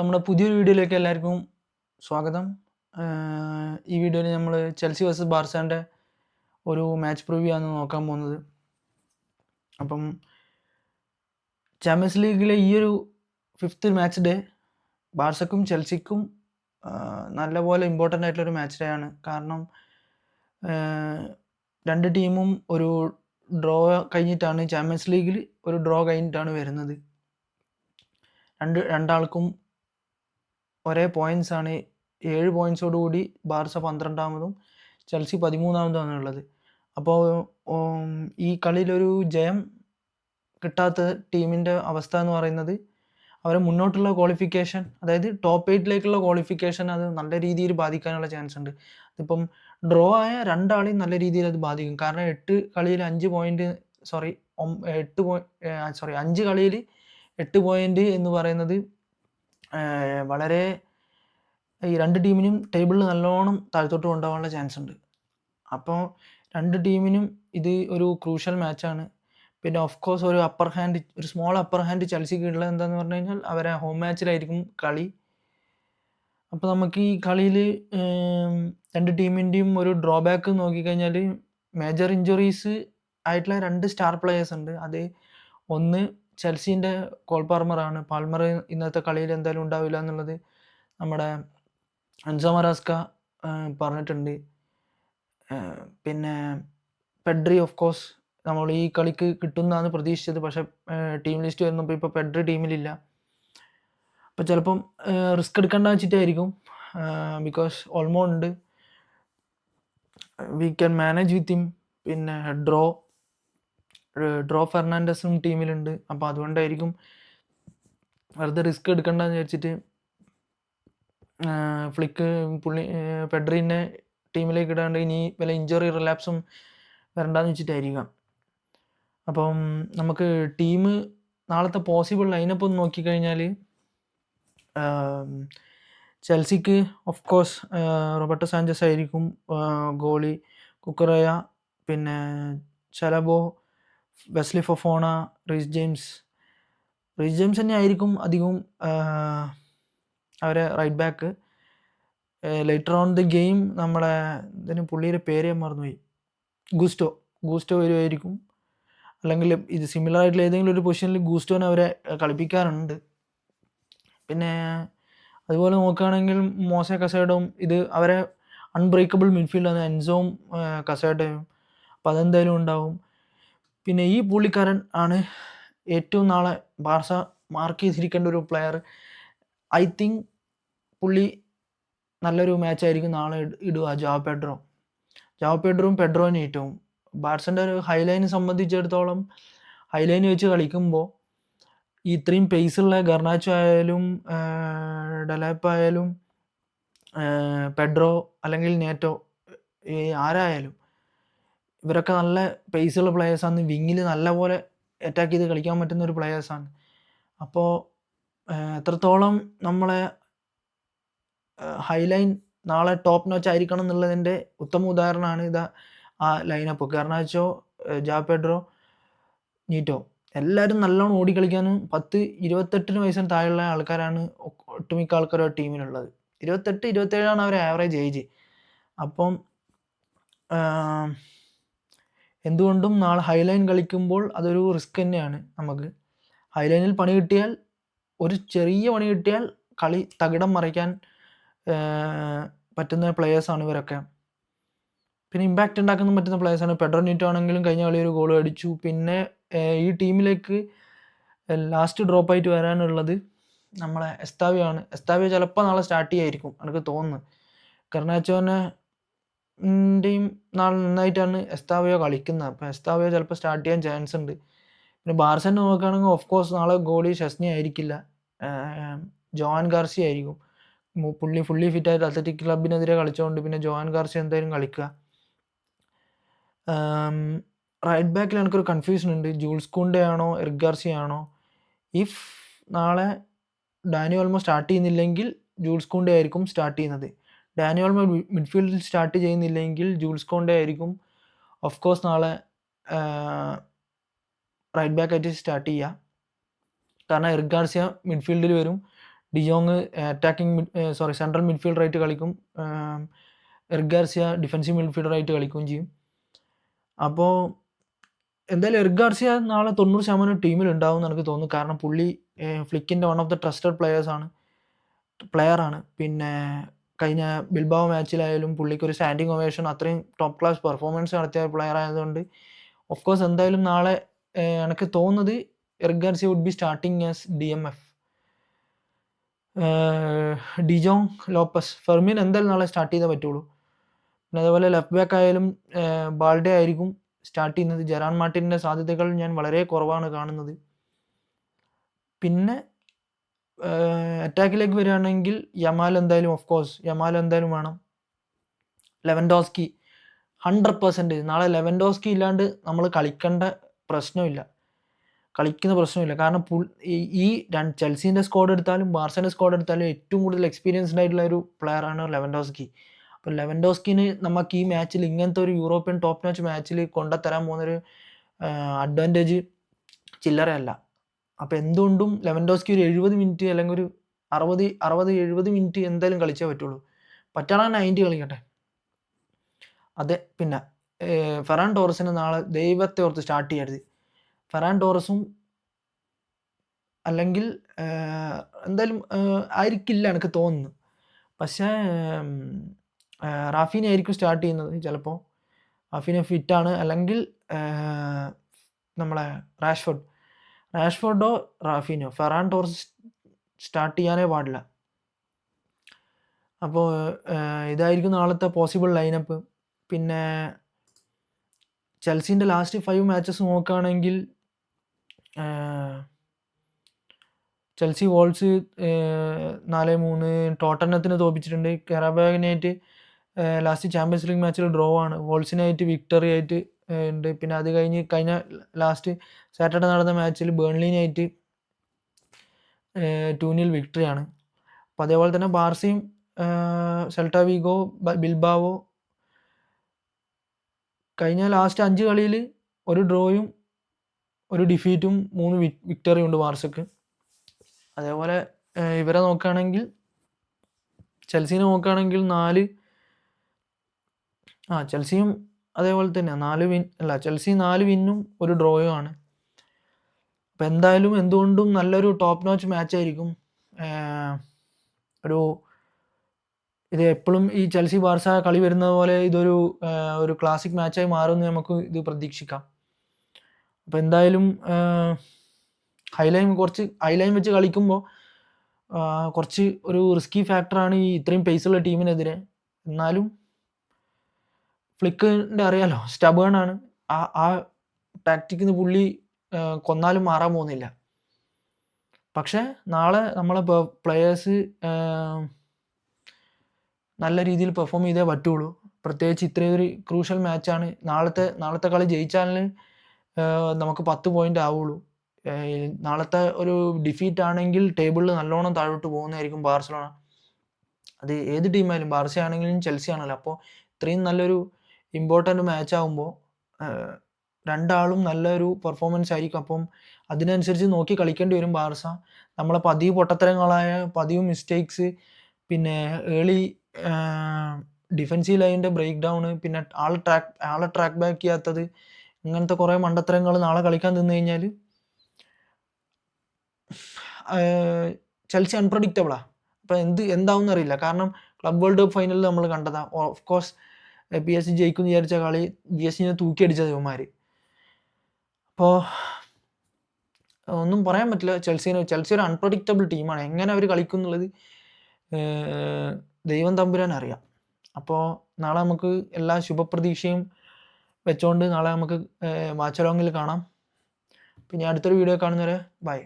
നമ്മുടെ പുതിയൊരു വീഡിയോയിലേക്ക് എല്ലാവർക്കും സ്വാഗതം. ഈ വീഡിയോയിൽ നമ്മൾ ചെൽസി വേഴ്സസ് ബാർസേൻ്റെ ഒരു മാച്ച് പ്രിവ്യൂ ആണ് നോക്കാൻ പോകുന്നത്. അപ്പം ചാമ്പ്യൻസ് ലീഗിലെ ഈ ഒരു 5th മാച്ച് ഡേ ബാർസക്കും ചെൽസിക്കും നല്ലപോലെ ഇമ്പോർട്ടൻ്റ് ആയിട്ടുള്ളൊരു മാച്ച് ഡേ ആണ്. കാരണം രണ്ട് ടീമും ഒരു ഡ്രോ കഴിഞ്ഞിട്ടാണ് ചാമ്പ്യൻസ് ലീഗിൽ ഒരു ഡ്രോ കഴിഞ്ഞിട്ടാണ് വരുന്നത്. രണ്ടാൾക്കും ഒരേ പോയിൻറ്റ്സ് ആണ്. 7 പോയിൻറ്റ്സോടുകൂടി ബാർസ 12ാമതും ചെൽസി 13ാമതുമാണ് ഉള്ളത്. അപ്പോൾ ഈ കളിയിലൊരു ജയം കിട്ടാത്ത ടീമിൻ്റെ അവസ്ഥ എന്ന് പറയുന്നത് അവരെ മുന്നോട്ടുള്ള ക്വാളിഫിക്കേഷൻ, അതായത് ടോപ്പ് 8ലേക്കുള്ള ക്വാളിഫിക്കേഷൻ അത് നല്ല രീതിയിൽ ബാധിക്കാനുള്ള ചാൻസ് ഉണ്ട്. അതിപ്പം ഡ്രോ ആയ രണ്ടാളെയും നല്ല രീതിയിൽ അത് ബാധിക്കും. കാരണം 8 കളിയിൽ 5 പോയിൻറ്റ് 5 കളിയിൽ 8 പോയിൻറ്റ് എന്ന് പറയുന്നത് വളരെ ഈ രണ്ട് ടീമിനും ടേബിളിൽ നല്ലോണം താഴ്ത്തോട്ട് കൊണ്ടുപോകാനുള്ള ചാൻസ് ഉണ്ട്. അപ്പോൾ രണ്ട് ടീമിനും ഇത് ഒരു ക്രൂഷ്യൽ മാച്ചാണ്. പിന്നെ ഓഫ് കോഴ്സ് ഒരു സ്മോൾ അപ്പർ ഹാൻഡ് ചെൽസിക്ക് ഉള്ളത് എന്താണെന്ന് പറഞ്ഞു കഴിഞ്ഞാൽ അവരെ ഹോം മാച്ചിലായിരിക്കും കളി. അപ്പോൾ നമുക്ക് ഈ കളിയിൽ രണ്ട് ടീമിൻ്റെയും ഒരു ഡ്രോബാക്ക് നോക്കിക്കഴിഞ്ഞാൽ മേജർ ഇഞ്ചുറീസ് ആയിട്ടുള്ള 2 സ്റ്റാർ പ്ലെയേഴ്സ് ഉണ്ട്. അത് ഒന്ന് ചെൽസീൻ്റെ കോൾ പാൽമറാണ്. പാൽമർ ഇന്നത്തെ കളിയിൽ എന്തായാലും ഉണ്ടാവില്ല എന്നുള്ളത് നമ്മുടെ എൻസോ മറാസ്ക പറഞ്ഞിട്ടുണ്ട്. പിന്നെ പെഡ്രി ഓഫ് കോഴ്സ് നമ്മൾ ഈ കളിക്ക് കിട്ടുന്നതാണ് പ്രതീക്ഷിച്ചത്. പക്ഷേ ടീം ലിസ്റ്റ് വരുന്നപ്പോൾ ഇപ്പോൾ പെഡ്രി ടീമിലില്ല. അപ്പോൾ ചിലപ്പം റിസ്ക് എടുക്കേണ്ട വെച്ചിട്ടായിരിക്കും. ബിക്കോസ് ഓൾമോ ഉണ്ട്, we can manage with him. പിന്നെ ഡ്രോ ഫെർണാണ്ടസും ടീമിലുണ്ട്. അപ്പോൾ അതുകൊണ്ടായിരിക്കും വെറുതെ റിസ്ക് എടുക്കേണ്ടെന്ന് വിചാരിച്ചിട്ട് പെഡ്രീനെ ടീമിലേക്ക് ഇടാണ്ട് ഇനി വല്ല ഇഞ്ചുറി റിലാപ്സും വരണ്ടെന്ന് വെച്ചിട്ടായിരിക്കാം. അപ്പം നമുക്ക് ടീം നാളത്തെ പോസിബിൾ ലൈനപ്പ് ഒന്ന് നോക്കിക്കഴിഞ്ഞാൽ ചെൽസിക്ക് ഓഫ് കോഴ്സ് റോബർട്ടോ സാഞ്ചസ് ആയിരിക്കും ഗോളി. കുക്കറയ, പിന്നെ ചലബോ, വെസ്ലി ഫൊഫോണ, റീസ് ജെയിംസ് തന്നെ ആയിരിക്കും അധികവും അവരെ right back. Later on the game നമ്മളെ പുള്ളിയുടെ പേര് ഞാൻ മറന്നുപോയി, ഗൂസ്റ്റോ വരുമായിരിക്കും. അല്ലെങ്കിൽ ഇത് സിമിലർ ആയിട്ടുള്ള ഏതെങ്കിലും ഒരു പൊസിഷനിൽ ഗൂസ്റ്റോനെ അവരെ കളിപ്പിക്കാറുണ്ട്. പിന്നെ അതുപോലെ നോക്കുകയാണെങ്കിൽ മോസെ കസേഡോയും ഇത് അവരെ അൺബ്രേക്കബിൾ മിഡ്ഫീൽഡാണ്, എൻസോയും കസേഡോയും. അപ്പോൾ അതെന്തായാലും ഉണ്ടാവും. പിന്നെ ഈ പുള്ളിക്കാരൻ ആണ് ഏറ്റവും നാളെ ബാർസ മാർക്ക് ചെയ്തിരിക്കേണ്ട ഒരു പ്ലെയർ. ഐ തിങ്ക് പുള്ളി നല്ലൊരു മാച്ചായിരിക്കും നാളെ ഇടുക. ജാവോ പെഡ്രോയും പെഡ്രോനേറ്റവും ബാർസൻ്റെ ഒരു ഹൈലൈനെ സംബന്ധിച്ചിടത്തോളം ഹൈലൈൻ വെച്ച് കളിക്കുമ്പോൾ ഈ ഇത്രയും പേസുള്ള ഗർണാച്ചോ ആയാലും ഡെലാപ്പ് ആയാലും പെഡ്രോ അല്ലെങ്കിൽ നേറ്റോ ആരായാലും ഇവരൊക്കെ നല്ല പേസുള്ള പ്ലെയേഴ്സാണ്. വിങ്ങിൽ നല്ലപോലെ അറ്റാക്ക് ചെയ്ത് കളിക്കാൻ പറ്റുന്ന ഒരു പ്ലെയേഴ്സാണ്. അപ്പോൾ എത്രത്തോളം നമ്മളെ ഹൈലൈൻ നാളെ ടോപ്പ് നോച്ച് ആയിരിക്കണം എന്നുള്ളതിൻ്റെ ഉത്തമ ഉദാഹരണമാണ് ആ ലൈനപ്പ്. ഗർണാച്ചോ, ജാവോ പെഡ്രോ, നീറ്റോ എല്ലാവരും നല്ലോണം ഓടിക്കളിക്കാനും 28 വയസ്സിന് താഴെയുള്ള ആൾക്കാരാണ് ഒട്ടുമിക്ക ആൾക്കാരും ആ ടീമിലുള്ളത്. 28-27 അവരെ ആവറേജ് ഏജ്. അപ്പം എന്തുകൊണ്ടും നാളെ ഹൈലൈൻ കളിക്കുമ്പോൾ അതൊരു റിസ്ക് തന്നെയാണ്. നമുക്ക് ഹൈലൈനിൽ ഒരു ചെറിയ പണി കിട്ടിയാൽ കളി തകിടം മറിക്കാൻ പറ്റുന്ന പ്ലെയേഴ്സാണ് ഇവരൊക്കെ. പിന്നെ ഇമ്പാക്റ്റ് ഉണ്ടാക്കാൻ പറ്റുന്ന പ്ലെയേഴ്സാണ്. പെഡ്രോ നീറ്റോ ആണെങ്കിലും കഴിഞ്ഞ കളി ഒരു ഗോൾ അടിച്ചു. പിന്നെ ഈ ടീമിലേക്ക് ലാസ്റ്റ് ഡ്രോപ്പായിട്ട് വരാനുള്ളത് നമ്മളെ എസ്താവിയോ ചിലപ്പോൾ നാളെ സ്റ്റാർട്ട് ചെയ്യായിരിക്കും എനിക്ക് തോന്നുന്നു. ഗർണാച്ചോൻ്റെയും നാളെ നന്നായിട്ടാണ് എസ്താവിയോ കളിക്കുന്നത്. അപ്പോൾ എസ്താവിയോ ചിലപ്പോൾ സ്റ്റാർട്ട് ചെയ്യാൻ ചാൻസ് ഉണ്ട്. പിന്നെ ബാർസനെ നോക്കുകയാണെങ്കിൽ ഓഫ് കോഴ്സ് നാളെ ഗോളി ഷെസ്നി ആയിരിക്കില്ല, ജോൻ ഗാർസിയ ആയിരിക്കും. പുള്ളി ഫുള്ളി ഫിറ്റായിട്ട് അത്ലറ്റിക് ക്ലബിനെതിരെ കളിച്ചുകൊണ്ട് പിന്നെ ജോൻ ഗാർസിയ എന്തായാലും കളിക്കുക. റൈറ്റ് ബാക്കിൽ എനിക്കൊരു കൺഫ്യൂഷൻ ഉണ്ട്, ജൂൾസ് കുണ്ടെ ആണോ എറിക് ഗാർസിയ ആണോ. ഇഫ് നാളെ ഡാനി ഓൾമോ സ്റ്റാർട്ട് ചെയ്യുന്നില്ലെങ്കിൽ ജൂൾസ് കുണ്ടെ ആയിരിക്കും സ്റ്റാർട്ട് ചെയ്യുന്നത്. ഡാനി ഓൾമോ മിഡ്ഫീൽഡിൽ സ്റ്റാർട്ട് ചെയ്യുന്നില്ലെങ്കിൽ ജൂൾസ് കുണ്ടെ ആയിരിക്കും ഓഫ് കോഴ്സ് നാളെ റൈറ്റ് ബാക്ക് ആയിട്ട് സ്റ്റാർട്ട് ചെയ്യുക. കാരണം എറിക് ഗാർസിയ മിഡ്ഫീൽഡിൽ വരും, ഡിജോങ് സെൻട്രൽ മിഡ്ഫീൽഡറായിട്ട് കളിക്കും. എറിക് ഗാർസിയ ഡിഫൻസീവ് മിഡ്ഫീൽഡറായിട്ട് കളിക്കുകയും ചെയ്യും. അപ്പോൾ എന്തായാലും എറിക് ഗാർസിയ നാളെ 90% ടീമിലുണ്ടാവും എന്ന് എനിക്ക് തോന്നുന്നു. കാരണം പുള്ളി ഫ്ലിക്കിൻ്റെ വൺ ഓഫ് ദ ട്രസ്റ്റഡ് പ്ലെയറാണ്. പിന്നെ കഴിഞ്ഞ ബിൽബാവോ മാച്ചിലായാലും പുള്ളിക്കൊരു സ്റ്റാൻഡിങ് ഒവേഷൻ, അത്രയും ടോപ്പ് ക്ലാസ് പെർഫോമൻസ് നടത്തിയ പ്ലെയർ ആയതുകൊണ്ട് ഓഫ് കോഴ്സ് എന്തായാലും നാളെ എനിക്ക് തോന്നുന്നത് Eric Garcia would be starting as DMF. De Jong, Lopez, Fermin എന്തായാലും നാളെ സ്റ്റാർട്ട് ചെയ്തേ പറ്റുള്ളൂ. പിന്നെ അതേപോലെ ലെഫ്റ്റ് ബാക്ക് ആയാലും ബാൾഡെ ആയിരിക്കും സ്റ്റാർട്ട് ചെയ്യുന്നത്. ജെറാൻ മാർട്ടിൻ്റെ സാധ്യതകൾ ഞാൻ വളരെ കുറവാണ് കാണുന്നത്. പിന്നെ അറ്റാക്കിലേക്ക് വരികയാണെങ്കിൽ യമാൽ എന്തായാലും വേണം. ലെവൻഡോസ്കി 100%. നാളെ ലെവൻഡോസ്കി ഇല്ലാണ്ട് നമ്മൾ കളിക്കുന്ന പ്രശ്നമില്ല. കാരണം ഈ ചെൽസീൻ്റെ സ്ക്വാഡ് എടുത്താലും ബാർസയുടെ സ്ക്വാഡ് എടുത്താലും ഏറ്റവും കൂടുതൽ എക്സ്പീരിയൻസ്ഡ് ആയിട്ടുള്ള ഒരു പ്ലെയറാണ് ലെവൻഡോസ്കി. അപ്പോൾ ലെവൻഡോസ്കിന് നമുക്ക് ഈ മാച്ചിൽ ഇങ്ങനത്തെ ഒരു യൂറോപ്യൻ ടോപ്പ് നോച്ച് മാച്ചിൽ കൊണ്ടുതരാൻ പോകുന്നൊരു അഡ്വാൻറ്റേജ് ചില്ലറയല്ല. അപ്പോൾ എന്തുകൊണ്ടും ലെവൻഡോസ്കി ഒരു 70 മിനിറ്റ് അല്ലെങ്കിൽ ഒരു 60-70 മിനിറ്റ് എന്തായാലും കളിച്ചേ പറ്റുള്ളൂ. പറ്റണം 90 കളിക്കട്ടെ. അതെ. പിന്നെ ഫെറാൻ ടോറസിന് നാളെ ദൈവത്തെ ഓർത്ത് സ്റ്റാർട്ട് ചെയ്യരുത്. ഫെറാൻ ടോറസും അല്ലെങ്കിൽ എന്തായാലും ആയിരിക്കില്ല എനിക്ക് തോന്നുന്നു. പക്ഷേ റാഫീന ആയിരിക്കും സ്റ്റാർട്ട് ചെയ്യുന്നത് ചിലപ്പോൾ. റാഫീന ഫിറ്റാണ്. അല്ലെങ്കിൽ നമ്മളെ റാഷ്ഫോർഡോ റാഫീനോ. ഫെറാൻ ടോറസ് സ്റ്റാർട്ട് ചെയ്യാനേ പാടില്ല. അപ്പോൾ ഇതായിരിക്കും നാളത്തെ പോസിബിൾ ലൈനപ്പ്. പിന്നെ ചെൽസീൻ്റെ ലാസ്റ്റ് 5 മാച്ചസ് നോക്കുകയാണെങ്കിൽ ചെൽസി വോൾസ് 4-3, ടോട്ടനത്തിന് തോൽപ്പിച്ചിട്ടുണ്ട്. കറാബാഗിനായിട്ട് ലാസ്റ്റ് ചാമ്പ്യൻസ് ലീഗ് മാച്ചിൽ ഡ്രോ ആണ്. വോൾസിനായിട്ട് വിക്ടറി ആയിട്ട് ഉണ്ട്. പിന്നെ അത് കഴിഞ്ഞ ലാസ്റ്റ് സാറ്റർഡേ നടന്ന മാച്ചിൽ ബേൺലിനായിട്ട് 2-0 വിക്ടറിയാണ്. അപ്പോൾ അതേപോലെ തന്നെ ബാർസയും സെൽട്ട വിഗോ, ബിൽബാവോ കഴിഞ്ഞ ലാസ്റ്റ് 5 കളിയിൽ ഒരു ഡ്രോയും ഒരു ഡിഫീറ്റും 3 വിക്ടറിയും ഉണ്ട് ബാർസക്ക്. അതേപോലെ ഇവരെ നോക്കുകയാണെങ്കിൽ ചെൽസീനെ നോക്കുകയാണെങ്കിൽ ചെൽസിയും അതേപോലെ തന്നെ ചെൽസി 4 വിന്നും ഒരു ഡ്രോയും ആണ്. അപ്പോൾ എന്തായാലും എന്തുകൊണ്ടും നല്ലൊരു ടോപ്പ് നോച്ച് മാച്ചായിരിക്കും. ഇത് എപ്പോഴും ഈ ചെൽസി ബാർസ കളി വരുന്നത് പോലെ ഒരു ക്ലാസിക് മാച്ചായി മാറുമെന്ന് നമുക്ക് ഇത് പ്രതീക്ഷിക്കാം. അപ്പോൾ എന്തായാലും ഹൈലൈൻ വെച്ച് കളിക്കുമ്പോൾ കുറച്ച് ഒരു റിസ്കി ഫാക്ടറാണ് ഈ ഇത്രയും പേസുള്ള ടീമിനെതിരെ. എന്നാലും ഫ്ലിക്കിൻ്റെ അറിയാലോ, സ്റ്റബേൺ ആണ്. ആ ടാക്റ്റിക്കിന്ന് പുള്ളി കൊന്നാലും മാറാൻ പോകുന്നില്ല. പക്ഷേ നാളെ നമ്മളെ പ്ലെയേഴ്സ് നല്ല രീതിയിൽ പെർഫോം ചെയ്തേ പറ്റുള്ളൂ. പ്രത്യേകിച്ച് ഇത്രയും ഒരു ക്രൂഷ്യൽ മാച്ചാണ്. നാളത്തെ കളി ജയിച്ചാൽ നമുക്ക് 10 പോയിൻ്റ് ആവുള്ളൂ. നാളത്തെ ഒരു ഡിഫീറ്റ് ആണെങ്കിൽ ടേബിളിൽ നല്ലോണം താഴോട്ട് പോകുന്നതായിരിക്കും ബാർസലോണ. അത് ഏത് ടീമായാലും, ബാർസ ആണെങ്കിലും ചെൽസി ആണല്ലോ. അപ്പോൾ ഇത്രയും നല്ലൊരു ഇമ്പോർട്ടൻ്റ് മാച്ച് ആകുമ്പോൾ രണ്ടാളും നല്ലൊരു പെർഫോമൻസ് ആയിരിക്കും. അപ്പം അതിനനുസരിച്ച് നോക്കി കളിക്കേണ്ടി വരും ബാർസ. നമ്മളെ പതിവ് പൊട്ടത്തരങ്ങളായ പതിവ് മിസ്റ്റേക്സ്, പിന്നെ ഏർലി ഡിഫൻസീവ് ലൈനിൻ്റെ ബ്രേക്ക് ഡൗൺ, പിന്നെ ആളെ ട്രാക്ക് ബാക്ക് ചെയ്യാത്തത്, ഇങ്ങനത്തെ കുറേ മണ്ടത്തരങ്ങൾ നാളെ കളിക്കാൻ നിന്ന് കഴിഞ്ഞാൽ ചെൽസി അൺപ്രഡിക്റ്റബിളാണ്. അപ്പോൾ എന്താവും എന്നറിയില്ല. കാരണം ക്ലബ് വേൾഡ് കപ്പ് ഫൈനലിൽ നമ്മൾ കണ്ടതാണ്. ഓഫ് കോഴ്സ് PSG ജയിക്കും വിചാരിച്ച കളി PSG തൂക്കിയടിച്ചത് ഇവന്മാർ. അപ്പോൾ ഒന്നും പറയാൻ പറ്റില്ല. ചെൽസി ഒരു അൺപ്രഡിക്റ്റബിൾ ടീമാണ്. എങ്ങനെ അവർ കളിക്കും എന്നുള്ളത് ദൈവം തമ്പുരാൻ അറിയാം. അപ്പോൾ നാളെ നമുക്ക് എല്ലാ ശുഭപ്രതീക്ഷയും വെച്ചുകൊണ്ട് നാളെ നമുക്ക് വാച്ച് അലോങ്ങിൽ കാണാം. പിന്നെ അടുത്തൊരു വീഡിയോ കാണുന്നവരെ ബൈ.